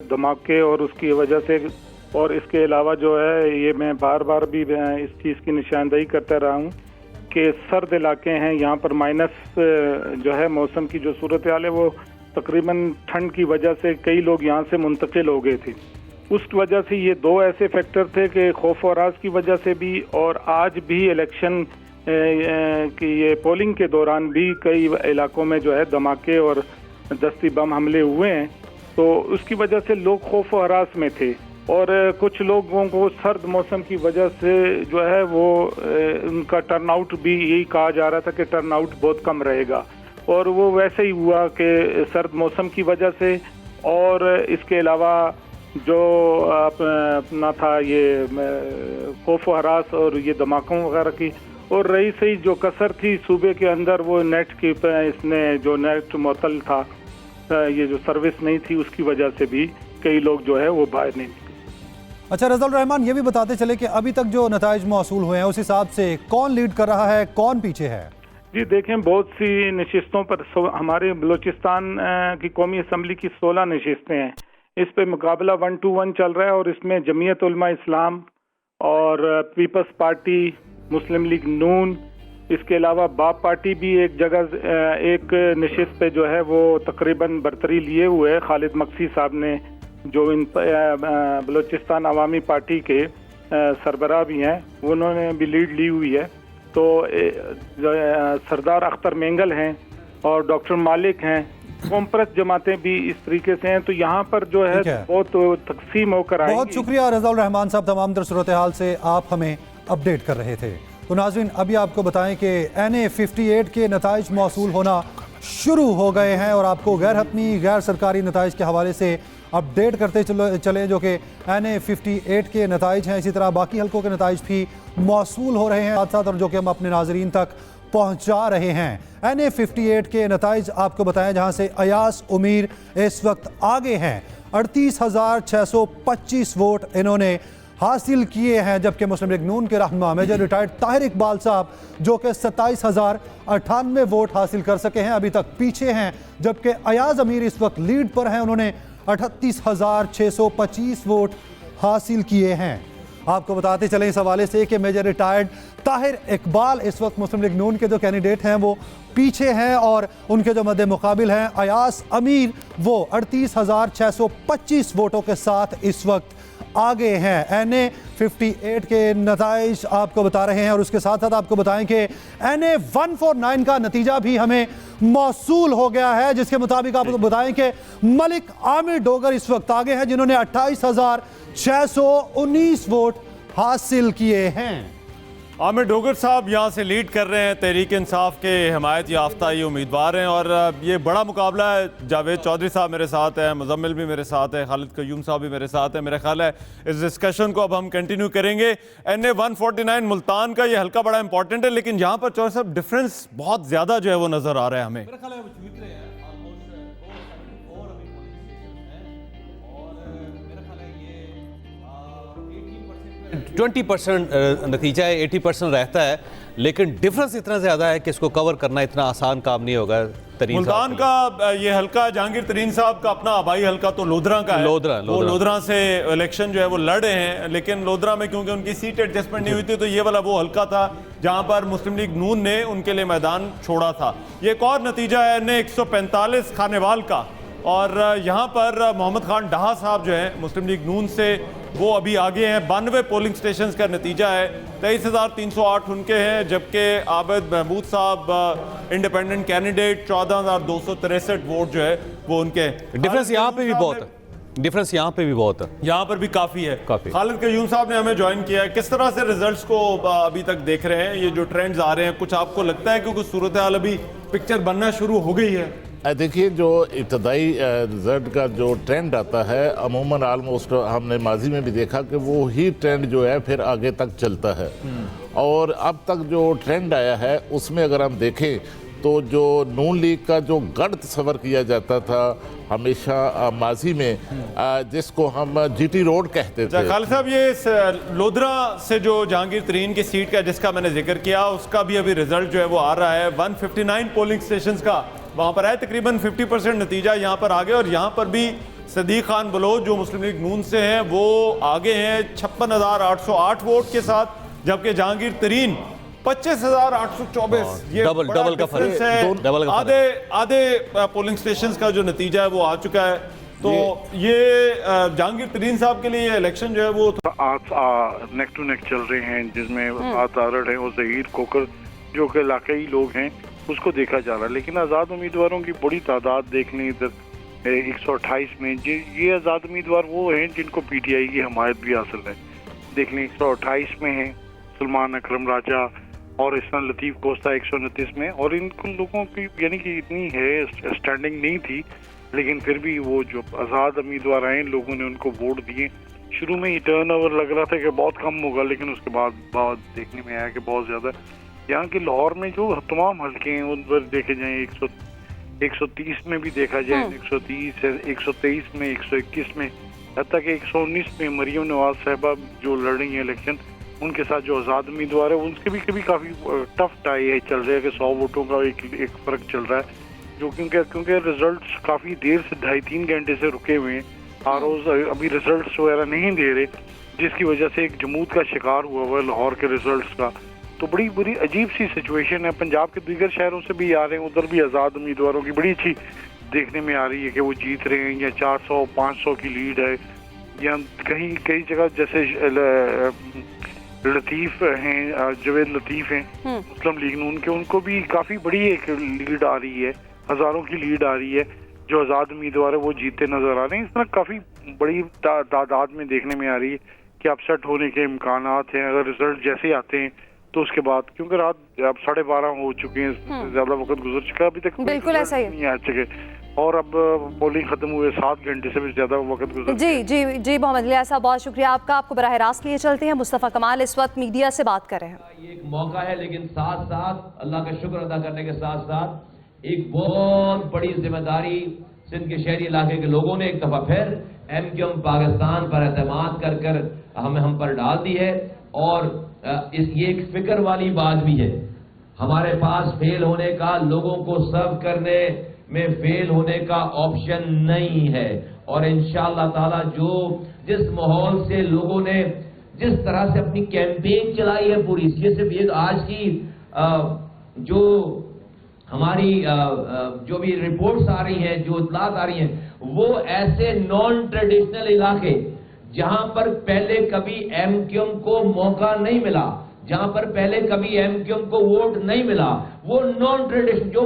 धमाके और उसकी वजह से, और इसके अलावा जो है ये मैं बार बार भी इस चीज़ की निशानदेही करता रहा हूँ कि सर्द इलाके हैं, यहाँ पर माइनस जो है मौसम की जो सूरत हाल है वो तकरीबन ठंड की वजह से कई लोग यहाँ से मुंतकिल हो गए थे। उस वजह से ये दो ऐसे फैक्टर थे कि खौफ और राज की वजह से भी, और आज भी इलेक्शन की ये पोलिंग के दौरान भी कई इलाकों में जो है धमाके और दस्ती बम हमले हुए हैं, तो उसकी वजह से लोग खौफ और हरास में थे। और कुछ लोगों को सर्द मौसम की वजह से जो है वो उनका टर्नआउट भी यही कहा जा रहा था कि टर्नआउट बहुत कम रहेगा, और वो वैसे ही हुआ कि सर्द मौसम की वजह से, और इसके अलावा जो अपना था ये खौफ और हरास और ये धमाकों वगैरह की, और रही सही जो कसर थी सूबे के अंदर वो नेट की इसने जो नेट मुअत्तल था, ये जो सर्विस नहीं थी, उसकी वजह से भी कई लोग जो है वो बाहर नहीं निकले। अच्छा रज़ाउल रहमान, ये भी बताते चले कि अभी तक जो नताइज मौसूल हुए हैं उस हिसाब से कौन लीड कर रहा है, कौन पीछे है? जी देखें, बहुत सी नशिस्तों पर हमारे बलूचिस्तान की कौमी असम्बली की 16 नशिस्तें हैं, इस पे मुकाबला 1-1 चल रहा है, और इसमें जमीयत उलमा इस्लाम और पीपल्स पार्टी, मुस्लिम लीग नून, इसके अलावा बाप पार्टी भी एक जगह एक नशिस्त पे जो है वो तकरीबन बरतरी लिए हुए है। खालिद मक्सी साहब ने जो इन बलूचिस्तान अवामी पार्टी के सरबराह भी हैं, उन्होंने भी लीड ली हुई है। तो सरदार अख्तर मेंगल हैं और डॉक्टर मालिक हैं, कॉम्प्रेस जमातें भी इस तरीके से हैं, तो यहाँ पर जो है बहुत तकसीम होकर आएंगी। बहुत शुक्रिया रज़ाउल रहमान साहब, तमाम तर सूरत हाल से आप हमें अपडेट कर रहे थे। तो नाज़रीन, अभी आपको बताएं कि NA58 के नताइज मौसूल होना शुरू हो गए हैं, और आपको गैर हतमी गैर सरकारी नताइज के हवाले से अपडेट करते चले जो कि NA58 के नताइज हैं। इसी तरह बाकी हल्कों के नताइज भी मौसूल हो रहे हैं साथ साथ, और जो कि हम अपने नाजरीन तक पहुंचा रहे हैं। NA58 के नताइज आपको बताएं, जहां से अयास उमीर इस वक्त आगे हैं, 38,625 वोट इन्होंने हासिल किए हैं, जबकि मुस्लिम लीग नून के रहनुमा मेजर रिटायर्ड ताहिर इकबाल साहब जो कि 27,098 वोट हासिल कर सके हैं, अभी तक पीछे हैं, जबकि अयाज अमीर इस वक्त लीड पर हैं, उन्होंने 38,625 वोट हासिल किए हैं। आपको बताते चलें इस हवाले से कि मेजर रिटायर्ड ताहिर इकबाल इस वक्त मुस्लिम लीग नून के जो कैंडिडेट हैं वो पीछे हैं, और उनके जो मद्दे मुकाबिल हैं अयास अमीर, वो 38,625 वोटों के साथ इस वक्त आगे हैं। NA58 के नताइज आपको बता रहे हैं, और उसके साथ साथ आपको बताएं कि NA149 का नतीजा भी हमें मौसूल हो गया है, जिसके मुताबिक आपको बताएं कि मलिक आमिर डोगर इस वक्त आगे हैं, जिन्होंने 28,619 वोट हासिल किए हैं। आमिर डोगर साहब यहाँ से लीड कर रहे हैं, तहरीक इंसाफ के हिमायत याफ्ता ये उम्मीदवार हैं, और ये बड़ा मुकाबला है। जावेद चौधरी साहब मेरे साथ हैं, मुजम्मिल भी मेरे साथ है, खालिद कयूम साहब भी मेरे साथ है। मेरा ख्याल है इस डिस्कशन को अब हम कंटिन्यू करेंगे। NA149 मुल्तान का ये हल्का बड़ा इंपॉर्टेंट है, लेकिन यहाँ पर चौधरी साहब डिफरेंस बहुत ज़्यादा जो है वो नज़र आ रहा है हमें। 20% नतीजा है, 80% रहता है, लेकिन डिफरेंस इतना ज़्यादा है कि इसको कवर करना इतना आसान काम नहीं होगा। मुल्तान का ये हल्का जहांगीर तरीन साहब का अपना आबाई हल्का तो लोधरा का है, वो लोधरा से इलेक्शन जो है वो लड़ रहे हैं, लेकिन लोधरा में क्योंकि उनकी सीट एडजस्टमेंट नहीं हुई थी, तो ये वाला वो हल्का था जहां पर मुस्लिम लीग नून ने उनके लिए मैदान छोड़ा था। ये एक और नतीजा है NA145 खानेवाल का, और यहाँ पर मोहम्मद खान डाहा साहब जो है मुस्लिम लीग नून से, वो अभी आगे हैं। 92 पोलिंग स्टेशंस का नतीजा है, 23,308 उनके हैं, जबकि आबिद महमूद साहब इंडिपेंडेंट कैंडिडेट 14,263 वोट जो है वो उनके। डिफरेंस यहाँ पे भी बहुत है, डिफरेंस यहाँ पे भी बहुत है, यहाँ पर भी काफ़ी है। खालिद कयूम साहब ने हमें ज्वाइन किया है, किस तरह से रिजल्ट्स को अभी तक देख रहे हैं? ये जो ट्रेंड्स आ रहे हैं, कुछ आपको लगता है कि कुछ सूरत हाल अभी पिक्चर बनना शुरू हो गई है? देखिए, जो इब्तदाई रिजल्ट का जो ट्रेंड आता है, अमूमन आलमोस्ट हमने माजी में भी देखा कि वो ही ट्रेंड जो है फिर आगे तक चलता है, और अब तक जो ट्रेंड आया है उसमें अगर हम देखें तो जो नून लीग का जो गढ़ तस्वर किया जाता था हमेशा माजी में, जिसको हम GT रोड कहते थे। खालिद साहब, ये लोधरा से जो जहांगीर तरीन की सीट का जिसका मैंने जिक्र किया, उसका भी अभी रिजल्ट जो है वो आ रहा है। 159 पोलिंग स्टेशंस का वहाँ पर है, तकरीबन 50% नतीजा यहाँ पर आ गया, और यहाँ पर भी صدیق خان بلوچ جو مسلم لیگ نون سے ہیں وہ آگے ہیں 56,808 ووٹ کے ساتھ، جبکہ جہانگیر ترین 25,824. یہ ڈبل کا فرق ہے. آدھے پولنگ سٹیشنز کا جو نتیجہ ہے وہ آ چکا ہے. تو یہ جہانگیر ترین صاحب کے لیے یہ الیکشن جو ہے وہ آج نیک ٹو نیک چل رہے ہیں، جس میں آج آرڑ ہے اور ظہیر کوکر جو کہ علاقائی لوگ ہیں اس کو دیکھا جا رہا ہے. لیکن آزاد امیدواروں کی بڑی تعداد دیکھ لیں ادھر 128 میں. یہ آزاد امیدوار وہ ہیں جن کو پی ٹی آئی کی حمایت بھی حاصل ہے. دیکھ لیں 128 میں ہیں سلمان اکرم راجہ اور اسنا لطیف کوستا 129 میں. اور ان لوگوں کی یعنی کہ اتنی ہے اسٹینڈنگ نہیں تھی، لیکن پھر بھی وہ جو آزاد امیدوار آئے لوگوں نے ان کو ووٹ دیے. شروع میں یہ ٹرن اوور لگ رہا تھا کہ بہت کم ہوگا، لیکن اس کے بعد دیکھنے میں آیا کہ بہت زیادہ. یہاں کے لاہور میں جو تمام حلقے ہیں ان پر دیکھے جائیں 130 میں بھی دیکھا جائے 130 ہے، 123 میں، 121 میں، حتیٰ کہ 119 میں مریم نواز صاحبہ جو لڑ رہی ہیں الیکشن، ان کے ساتھ جو آزاد امیدوار ہے ان کے بھی کبھی کافی ٹف ٹائی چل رہا ہے کہ 100 ووٹوں کا ایک فرق چل رہا ہے. جو کیونکہ ریزلٹس کافی دیر سے 2.5-3 گھنٹے سے رکے ہوئے ہیں، ہر روز ابھی ریزلٹس وغیرہ نہیں دے رہے، جس کی وجہ سے ایک جمود کا شکار ہوا ہوا ہے لاہور کے ریزلٹس کا. تو بڑی عجیب سی سچویشن ہے. پنجاب کے دیگر شہروں سے بھی آ رہے ہیں، ادھر بھی آزاد امیدواروں کی بڑی اچھی دیکھنے میں آ رہی ہے کہ وہ جیت رہے ہیں، یا 400-500 کی لیڈ ہے. یا کئی جگہ جیسے لطیف ہیں، جاوید لطیف ہیں مسلم لیگ نون کے، ان کو بھی کافی بڑی ایک لیڈ آ رہی ہے، ہزاروں کی لیڈ آ رہی ہے. جو آزاد امیدوار ہے وہ جیتے نظر آ رہے ہیں. اس طرح کافی بڑی تعداد میں دیکھنے میں آ رہی ہے کہ اپسیٹ ہونے کے امکانات ہیں اگر ریزلٹ جیسے آتے ہیں تو اس کے بعد. کیونکہ رات اب 12:30 ہو چکے ہیں، زیادہ وقت گزر چکا ہے، ابھی تک بالکل ایسا ہی نہیں آ چکے، اور اب پولنگ ختم ہوئے 7 گھنٹے سے بھی زیادہ وقت گزر. جی محمد الیاس صاحب بہت شکریہ آپ کا. آپ کو براہ راست لیے چلتے ہیں. مصطفیٰ کمال اس وقت میڈیا سے بات کر رہے ہیں. یہ ایک موقع ہے، لیکن ساتھ ساتھ اللہ کا شکر ادا کرنے کے ساتھ ساتھ ایک بہت بڑی ذمہ داری سندھ کے شہری علاقے کے لوگوں نے ایک دفعہ پھر MQM پاکستان پر اعتماد کر ہم پر ڈال دی ہے. اور یہ ایک فکر والی بات بھی ہے، ہمارے پاس فیل ہونے کا، لوگوں کو سرو کرنے میں فیل ہونے کا آپشن نہیں ہے. اور انشاءاللہ تعالی جس ماحول سے لوگوں نے جس طرح سے اپنی کیمپین چلائی ہے پوری، یہ صرف یہ آج کی جو ہماری جو بھی رپورٹس آ رہی ہیں، جو اطلاعات آ رہی ہیں، وہ ایسے نان ٹریڈیشنل علاقے جہاں پر پہلے کبھی MQM کو موقع نہیں ملا، جہاں پر پہلے کبھی MQM کو ووٹ نہیں ملا، وہ نان ٹریڈیشن جو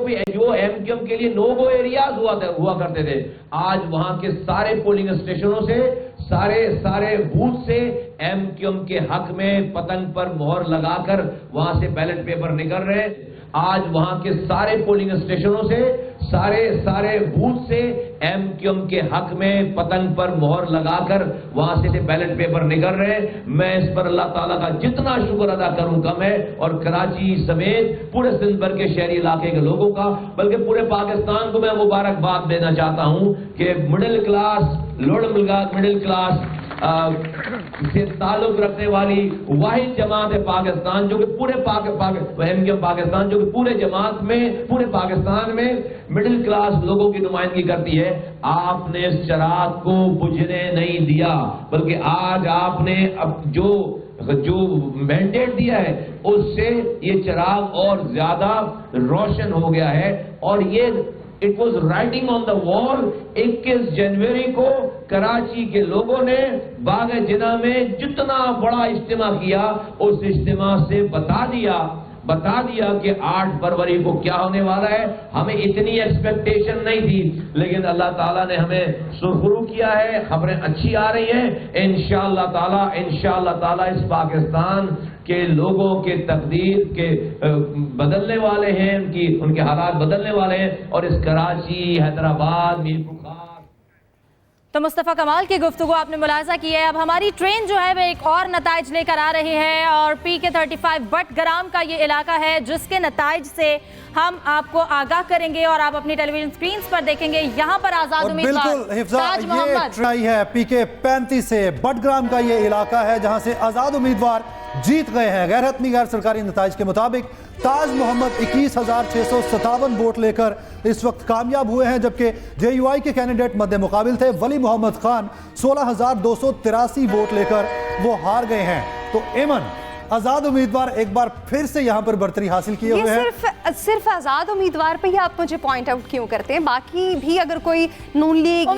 MQM کے لیے نو گو ایریاز ہوا کرتے تھے، آج وہاں کے سارے پولنگ اسٹیشنوں سے سارے بوتھ سے MQM کے حق میں پتنگ پر مہر لگا کر وہاں سے بیلٹ پیپر نکل رہے ہیں. آج وہاں کے سارے پولنگ اسٹیشنوں سے سارے بوتھ سے MQM کے حق میں پتنگ پر مہر لگا کر وہاں سے بیلٹ پیپر نکل رہے ہیں. میں اس پر اللہ تعالیٰ کا جتنا شکر ادا کروں کم ہے، اور کراچی سمیت پورے سندھ بھر کے شہری علاقے کے لوگوں کا، بلکہ پورے پاکستان کو میں مبارکباد دینا چاہتا ہوں کہ middle class, lower middle class سے تعلق رکھنے والی واحد جماعت ہے پاکستان، جو کہ پورے MQM پاکستان جو کہ پورے پاکستان میں مڈل کلاس لوگوں کی نمائندگی کرتی ہے. آپ نے اس چراغ کو بجھنے نہیں دیا، بلکہ آج آپ نے جو مینڈیٹ دیا ہے اس سے یہ چراغ اور زیادہ روشن ہو گیا ہے. اور یہ It was writing on the wall. 21 جنوری کو کراچی کے لوگوں نے باغ جناح میں جتنا بڑا اجتماع کیا، اس اجتماع سے بتا دیا کہ 8 فروری کو کیا ہونے والا ہے. ہمیں اتنی ایکسپیکٹیشن نہیں تھی، لیکن اللہ تعالیٰ نے ہمیں سرخرو کیا ہے، خبریں اچھی آ رہی ہیں. انشاءاللہ تعالیٰ اس پاکستان کے لوگوں کے تقدیر کے بدلنے والے ہیں، ان کے حالات بدلنے والے ہیں. اور اس کراچی، حیدرآباد، تو مصطفیٰ کمال کی گفتگو آپ نے ملاحظہ کی ہے. اب ہماری ٹرین جو ہے وہ ایک اور نتائج لے کر آ رہی ہے، اور PK35 بٹگرام کا یہ علاقہ ہے جس کے نتائج سے ہم آپ کو آگاہ کریں گے اور آپ اپنی ٹیلی ویژن سکرینز پر دیکھیں گے. یہاں پر آزاد امیدوار تاج محمد ہے PK35 سے بٹگرام کا یہ علاقہ ہے جہاں سے آزاد امیدوار جیت گئے ہیں. غیر حتمی غیر سرکاری نتائج کے مطابق ताज मोहम्मद 21,657 वोट लेकर इस वक्त कामयाब हुए हैं, जबकि JUI के कैंडिडेट मद्दे मुकाबिल थे। वली मोहम्मद खान 16,283 वोट लेकर वो हार गए हैं। तो एमन आजाद उम्मीदवार एक बार फिर से यहाँ पर बढ़तरी हासिल किए हुए हैं। सिर्फ आजाद उम्मीदवार पे ही आप मुझे पॉइंट आउट क्यों करते हैं? बाकी भी अगर कोई नून लीग